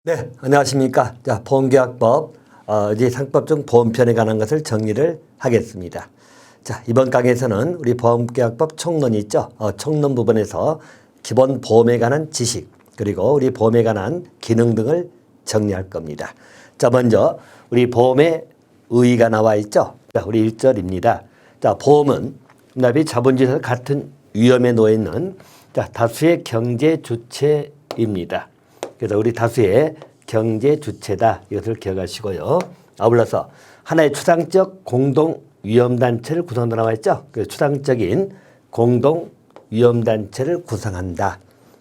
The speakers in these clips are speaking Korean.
네, 안녕하십니까. 자, 보험계약법, 이제 상법 중 보험편에 관한 것을 정리를 하겠습니다. 자, 이번 강의에서는 우리 보험계약법 총론 있죠. 총론 부분에서 기본 보험에 관한 지식, 그리고 우리 보험에 관한 기능 등을 정리할 겁니다. 자, 먼저 우리 보험의 의의가 나와 있죠. 자, 우리 1절입니다. 자, 보험은 납입 자본주의에서 같은 위험에 놓여 있는 다수의 경제 주체입니다. 그래서 우리 다수의 경제 주체다. 이것을 기억하시고요. 아울러서 하나의 추상적 공동 위험단체를 구성한다 나와 있죠. 그 추상적인 공동 위험단체를 구성한다.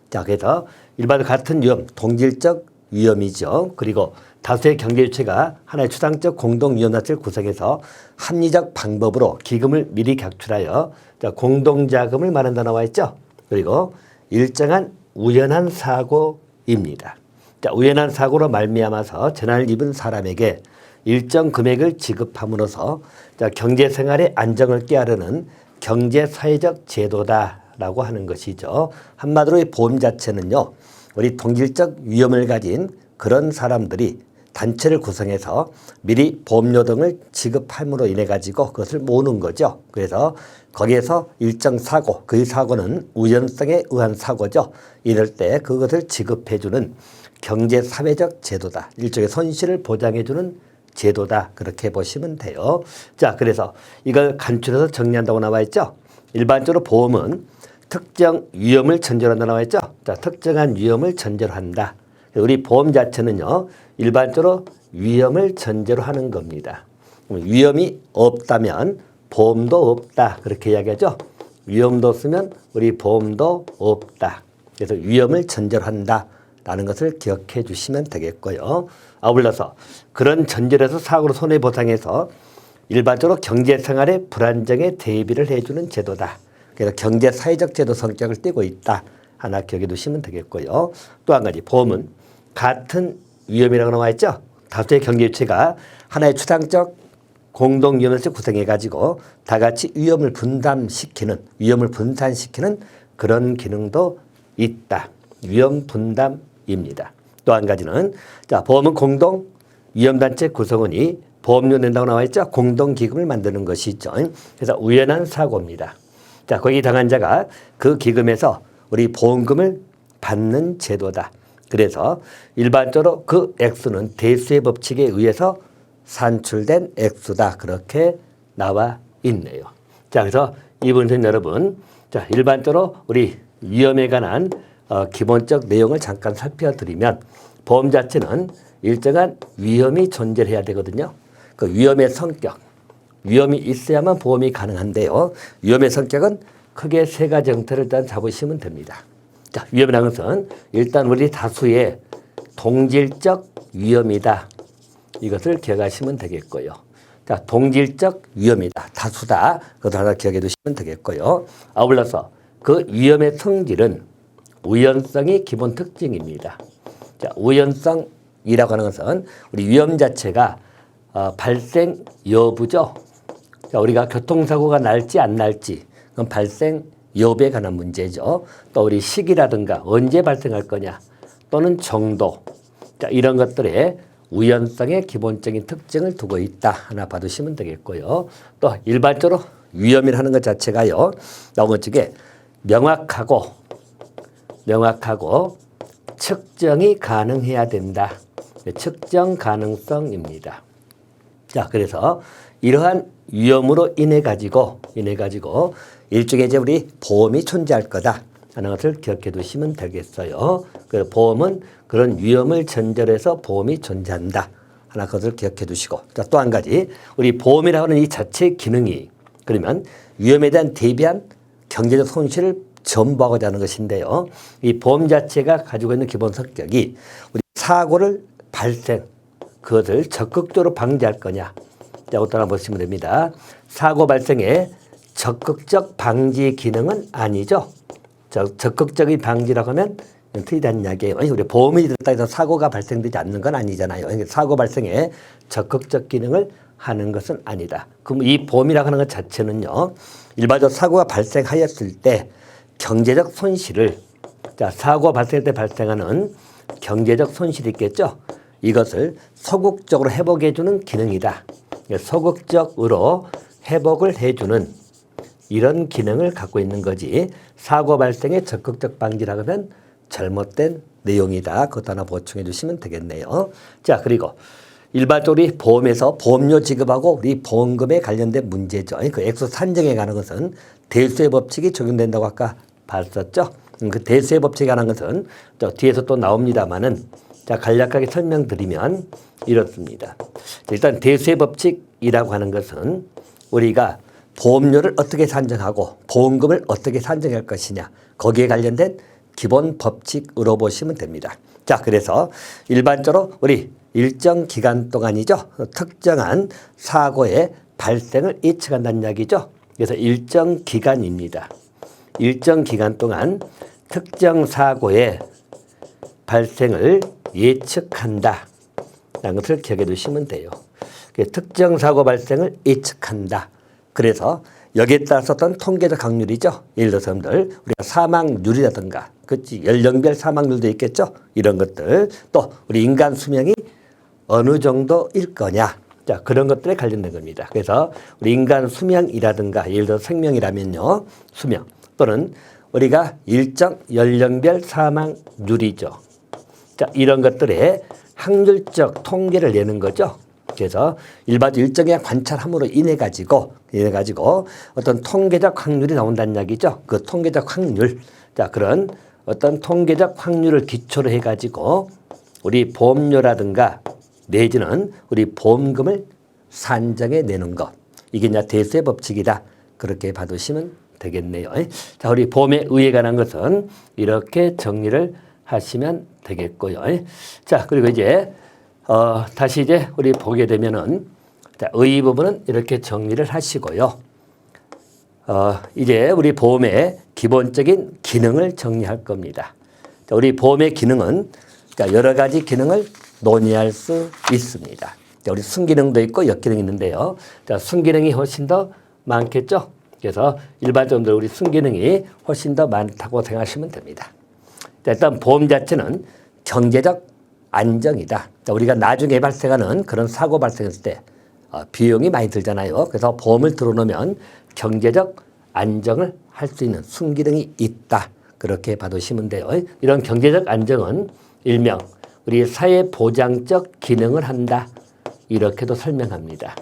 자, 그래서 일반과 같은 위험, 동질적 위험이죠. 그리고 다수의 경제 주체가 하나의 추상적 공동 위험단체를 구성해서 합리적 방법으로 기금을 미리 각출하여 공동자금을 말한다 나와 있죠. 그리고 일정한 우연한 사고입니다. 자, 우연한 사고로 말미암아서 재난을 입은 사람에게 일정 금액을 지급함으로써 경제생활의 안정을 꾀하려는 경제사회적 제도다라고 하는 것이죠. 한마디로 이 보험 자체는요, 우리 동질적 위험을 가진 그런 사람들이 단체를 구성해서 미리 보험료 등을 지급함으로 인해 가지고 그것을 모으는 거죠. 그래서 거기에서 일정 사고, 그 사고는 우연성에 의한 사고죠. 이럴 때 그것을 지급해주는 경제사회적 제도다. 일종의 손실을 보장해주는 제도다. 그렇게 보시면 돼요. 자, 그래서 이걸 간추려서 정리한다고 나와 있죠. 일반적으로 보험은 특정 위험을 전제로 한다 나와 있죠. 자, 특정한 위험을 전제로 한다. 우리 보험 자체는요, 일반적으로 위험을 전제로 하는 겁니다. 위험이 없다면 보험도 없다. 그렇게 이야기하죠. 위험도 없으면 우리 보험도 없다. 그래서 위험을 전제로 한다. 라는 것을 기억해 주시면 되겠고요. 아울러서 그런 전제에서 사고로 손해보상해서 일반적으로 경제생활의 불안정에 대비를 해주는 제도다. 그래서 경제사회적 제도 성격을 띠고 있다. 하나 기억해 두시면 되겠고요. 또 한 가지, 보험은 같은 위험이라고 나와 있죠. 다수의 경제주체가 하나의 추상적 공동위험에서 구성해가지고 다 같이 위험을 분산시키는 그런 기능도 있다. 위험 분담입니다. 또 한 가지는, 자, 보험은 공동 위험단체 구성원이 보험료 낸다고 나와 있죠. 공동기금을 만드는 것이죠. 그래서 우연한 사고입니다. 자, 거기 당한 자가 그 기금에서 우리 보험금을 받는 제도다. 그래서 일반적으로 그 액수는 대수의 법칙에 의해서 산출된 액수다. 그렇게 나와 있네요. 자, 그래서 이분은 여러분, 자, 일반적으로 우리 위험에 관한 기본적 내용을 잠깐 살펴드리면, 보험 자체는 일정한 위험이 존재해야 되거든요. 그 위험의 성격, 위험이 있어야만 보험이 가능한데요. 위험의 성격은 크게 세 가지 형태를 일단 잡으시면 됩니다. 자, 위험이라는 것은 일단 우리 다수의 동질적 위험이다. 이것을 기억하시면 되겠고요. 자, 동질적 위험이다. 다수다. 그것도 하나 기억해 두시면 되겠고요. 아울러서 그 위험의 성질은 우연성이 기본 특징입니다. 자, 우연성이라고 하는 것은 우리 위험 자체가 발생 여부죠. 자, 우리가 교통사고가 날지 안 날지, 그건 발생 여부에 관한 문제죠. 또 우리 시기라든가 언제 발생할 거냐, 또는 정도, 자, 이런 것들의 우연성의 기본적인 특징을 두고 있다. 하나 봐두시면 되겠고요. 또 일반적으로 위험이라는 것 자체가요, 너무 쪽에 명확하고 측정이 가능해야 된다. 측정 가능성입니다. 자, 그래서 이러한 위험으로 인해 가지고 일종의 이제 우리 보험이 존재할 거다 하는 것을 기억해 두시면 되겠어요. 그 보험은 그런 위험을 전제로 해서 보험이 존재한다 하나 것을 기억해 두시고, 자, 또 한 가지, 우리 보험이라고 하는 이 자체의 기능이 그러면 위험에 대한 대비한 경제적 손실을 전부하고자 하는 것인데요. 이 보험 자체가 가지고 있는 기본 성격이 우리 사고를 발생, 그것을 적극적으로 방지할 거냐. 자, 이것도 보시면 됩니다. 사고 발생의 적극적 방지 기능은 아니죠. 적극적인 방지라고 하면 틀리다는 이야기예요. 우리 보험이 들었다 해서 사고가 발생되지 않는 건 아니잖아요. 사고 발생에 적극적 기능을 하는 것은 아니다. 그럼 이 보험이라고 하는 것 자체는요, 일반적으로 사고가 발생하였을 때 경제적 손실을, 자, 사고가 발생할 때 발생하는 경제적 손실이 있겠죠. 이것을 소극적으로 회복해주는 기능이다. 소극적으로 회복을 해주는 이런 기능을 갖고 있는 거지, 사고 발생의 적극적 방지라고 하면 잘못된 내용이다. 그것도 하나 보충해 주시면 되겠네요. 자, 그리고 일반적으로 보험에서 보험료 지급하고 우리 보험금에 관련된 문제죠. 그 액수 산정에 관한 것은 대수의 법칙이 적용된다고 아까 봤었죠. 그 대수의 법칙에 관한 것은 또 뒤에서 또 나옵니다만은, 자, 간략하게 설명드리면 이렇습니다. 일단 대수의 법칙이라고 하는 것은 우리가 보험료를 어떻게 산정하고 보험금을 어떻게 산정할 것이냐, 거기에 관련된 기본 법칙으로 보시면 됩니다. 자, 그래서 일반적으로 우리 일정 기간 동안이죠. 특정한 사고의 발생을 예측한다는 이야기죠. 그래서 일정 기간입니다. 일정 기간 동안 특정 사고의 발생을 예측한다 라는 것을 기억해 두시면 돼요. 특정 사고 발생을 예측한다. 그래서 여기에 따라서 어떤 통계적 확률이죠. 예를 들어서 우리가 사망률이라든가, 그렇지, 연령별 사망률도 있겠죠. 이런 것들, 또 우리 인간 수명이 어느 정도일 거냐, 자, 그런 것들에 관련된 겁니다. 그래서 우리 인간 수명이라든가, 예를 들어 생명이라면요, 수명, 또는 우리가 일정 연령별 사망률이죠. 자, 이런 것들의 확률적 통계를 내는 거죠. 그래서 일반적으로 일정의 관찰함으로 인해 가지고 어떤 통계적 확률이 나온다는 이야기죠. 그 통계적 확률, 자, 그런 어떤 통계적 확률을 기초로 해 가지고 우리 보험료라든가 내지는 우리 보험금을 산정해 내는 것, 이게 이제 대수의 법칙이다. 그렇게 봐두시면 되겠네요. 자, 우리 보험에 의해 관한 것은 이렇게 정리를 하시면 되겠고요. 자, 그리고 이제 다시 이제 우리 보게 되면은, 자, 의 부분은 이렇게 정리를 하시고요. 이제 우리 보험의 기본적인 기능을 정리할 겁니다. 자, 우리 보험의 기능은, 자, 여러 가지 기능을 논의할 수 있습니다. 자, 우리 순기능도 있고 역기능이 있는데요. 자, 순기능이 훨씬 더 많겠죠. 그래서 일반적으로 우리 순기능이 훨씬 더 많다고 생각하시면 됩니다. 자, 일단 보험 자체는 경제적 안정이다. 자, 우리가 나중에 발생하는 그런 사고 발생했을 때 비용이 많이 들잖아요. 그래서 보험을 들어놓으면 경제적 안정을 할 수 있는 순기능이 있다. 그렇게 봐두시면 돼요. 이런 경제적 안정은 일명 우리 사회보장적 기능을 한다. 이렇게도 설명합니다.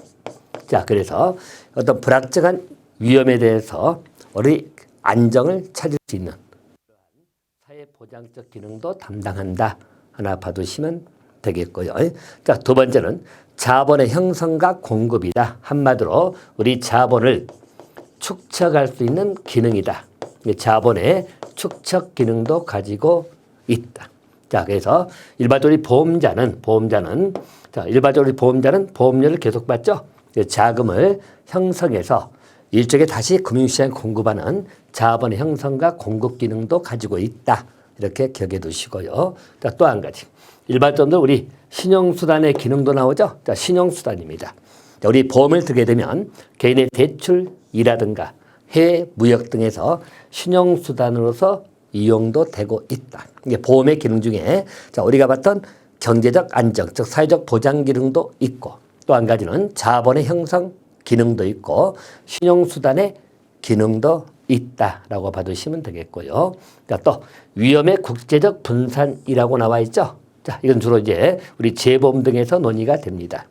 자, 그래서 어떤 불확정한 위험에 대해서 우리 안정을 찾을 수 있는 사회보장적 기능도 담당한다. 하나 봐두시면 되겠고요. 자, 두 번째는 자본의 형성과 공급이다. 한마디로 우리 자본을 축적할 수 있는 기능이다. 자본의 축적 기능도 가지고 있다. 자, 그래서 일반적으로 보험자는 보험료를 계속 받죠. 자금을 형성해서 일종의 다시 금융시장에 공급하는 자본의 형성과 공급 기능도 가지고 있다. 이렇게 기억해 두시고요. 자, 또 한 가지. 일반적으로 우리 신용수단의 기능도 나오죠. 자, 신용수단입니다. 자, 우리 보험을 들게 되면 개인의 대출이라든가 해외 무역 등에서 신용수단으로서 이용도 되고 있다. 이게 보험의 기능 중에, 자, 우리가 봤던 경제적 안정, 즉 사회적 보장 기능도 있고, 또 한 가지는 자본의 형성 기능도 있고 신용수단의 기능도 있다라고 봐두시면 되겠고요. 자, 또 위험의 국제적 분산이라고 나와 있죠. 자, 이건 주로 이제 우리 재보험 등에서 논의가 됩니다.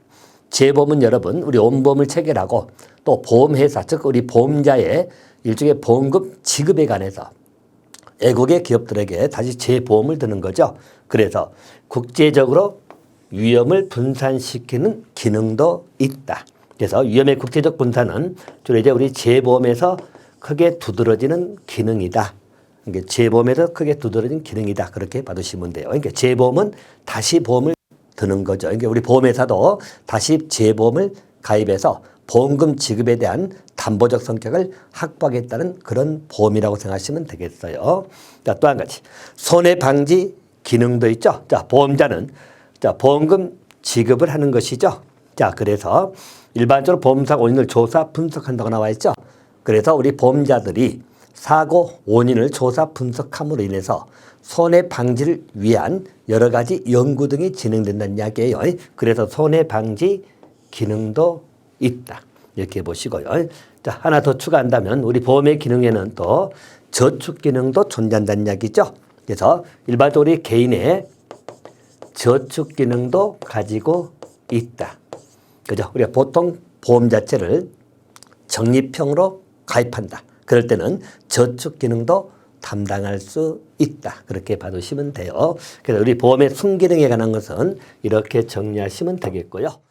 재보험은 여러분 우리 온보험을 체결하고 또 보험회사, 즉 우리 보험자의 일종의 보험금 지급에 관해서 애국의 기업들에게 다시 재보험을 드는 거죠. 그래서 국제적으로 위험을 분산시키는 기능도 있다. 그래서 위험의 국제적 분산은 주로 이제 우리 재보험에서 크게 두드러지는 기능이다. 그러니까 재보험에서 크게 두드러진 기능이다. 그렇게 봐두시면 돼요. 그러니까 재보험은 다시 보험을 드는 거죠. 그러니까 우리 보험회사도 다시 재보험을 가입해서 보험금 지급에 대한 담보적 성격을 확보하겠다는 그런 보험이라고 생각하시면 되겠어요. 자, 또 한 가지. 손해 방지 기능도 있죠. 자, 보험자는 보험금 지급을 하는 것이죠. 자, 그래서 일반적으로 보험사 원인을 조사 분석한다고 나와 있죠. 그래서 우리 보험자들이 사고 원인을 조사 분석함으로 인해서 손해 방지를 위한 여러 가지 연구 등이 진행된다는 이야기예요. 그래서 손해 방지 기능도 있다. 이렇게 보시고요. 자, 하나 더 추가한다면 우리 보험의 기능에는 또 저축 기능도 존재한다는 이야기죠. 그래서 일반적으로 우리 개인의 저축 기능도 가지고 있다. 그죠? 우리가 보통 보험 자체를 적립형으로 가입한다. 그럴 때는 저축 기능도 담당할 수 있다. 그렇게 봐두시면 돼요. 그래서 우리 보험의 순기능에 관한 것은 이렇게 정리하시면 되겠고요.